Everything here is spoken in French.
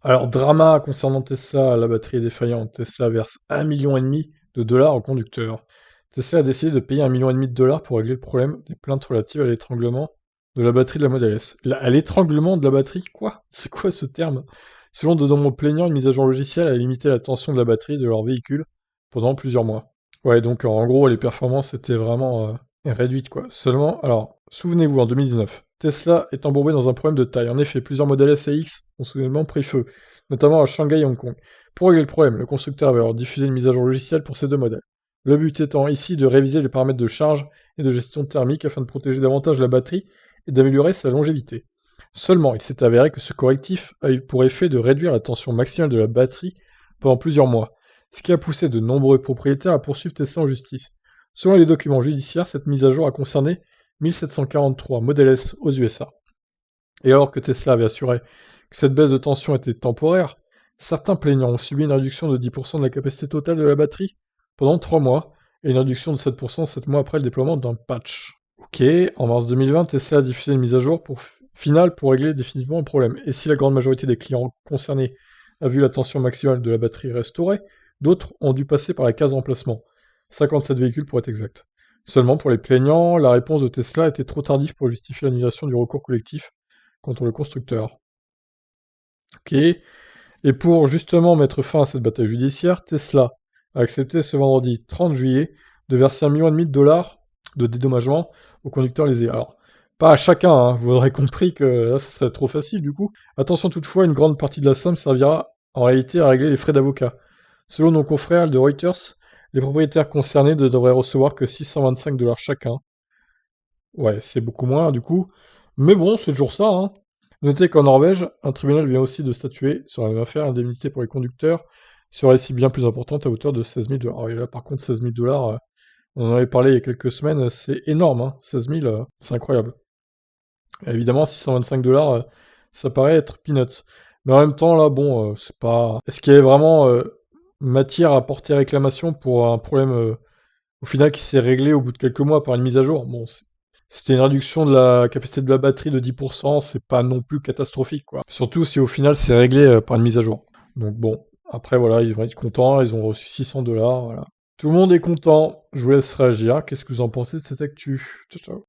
Alors, drama concernant Tesla, la batterie est défaillante. Tesla verse 1,5 million au conducteur. Tesla a décidé de payer 1,5 million pour régler le problème des plaintes relatives à l'étranglement de la batterie de la Model S. À l'étranglement de la batterie? Quoi? C'est quoi ce terme? Selon de nombreux plaignants, une mise à jour logicielle a limité la tension de la batterie de leur véhicule pendant plusieurs mois. Ouais, donc en gros, les performances étaient vraiment réduites, quoi. Seulement, alors, souvenez-vous, en 2019, Tesla est embourbé dans un problème de taille. En effet, plusieurs modèles S et X ont soudainement pris feu, notamment à Shanghai et Hong Kong. Pour régler le problème, le constructeur va alors diffuser une mise à jour logicielle pour ces deux modèles. Le but étant ici de réviser les paramètres de charge et de gestion thermique afin de protéger davantage la batterie et d'améliorer sa longévité. Seulement, il s'est avéré que ce correctif a eu pour effet de réduire la tension maximale de la batterie pendant plusieurs mois, ce qui a poussé de nombreux propriétaires à poursuivre Tesla en justice. Selon les documents judiciaires, cette mise à jour a concerné 1743 Model S aux USA. Et alors que Tesla avait assuré que cette baisse de tension était temporaire, certains plaignants ont subi une réduction de 10% de la capacité totale de la batterie pendant 3 mois, et une réduction de 7% 7 mois après le déploiement d'un patch. Ok, en mars 2020, Tesla a diffusé une mise à jour finale pour régler définitivement le problème. Et si la grande majorité des clients concernés a vu la tension maximale de la batterie restaurée, d'autres ont dû passer par la case remplacement. 57 véhicules pour être exact. Seulement pour les plaignants, la réponse de Tesla était trop tardive pour justifier l'annulation du recours collectif contre le constructeur. Ok. Et pour justement mettre fin à cette bataille judiciaire, Tesla a accepté ce vendredi 30 juillet de verser 1,5 million de dédommagement aux conducteurs lésés. Alors, pas à chacun, hein, vous aurez compris que là, ça serait trop facile du coup. Attention toutefois, une grande partie de la somme servira en réalité à régler les frais d'avocat. Selon nos confrères de Reuters, les propriétaires concernés ne devraient recevoir que 625 $ chacun. Ouais, c'est beaucoup moins du coup. Mais bon, c'est toujours ça, hein. Notez qu'en Norvège, un tribunal vient aussi de statuer sur la même affaire, l'indemnité pour les conducteurs serait ici bien plus importante à hauteur de 16 000 $. Et là, par contre, 16 000 $, on en avait parlé il y a quelques semaines, c'est énorme, hein. 16 000, c'est incroyable. Et évidemment, 625 $, ça paraît être peanuts. Mais en même temps, là, bon, c'est pas... Est-ce qu'il y avait vraiment matière à porter réclamation pour un problème, au final, qui s'est réglé au bout de quelques mois par une mise à jour? Bon, c'était une réduction de la capacité de la batterie de 10%, c'est pas non plus catastrophique, quoi. Surtout si au final c'est réglé par une mise à jour. Donc bon, après voilà, ils vont être contents, ils ont reçu 600 $, voilà. Tout le monde est content, je vous laisse réagir. Qu'est-ce que vous en pensez de cette actu? Ciao, ciao.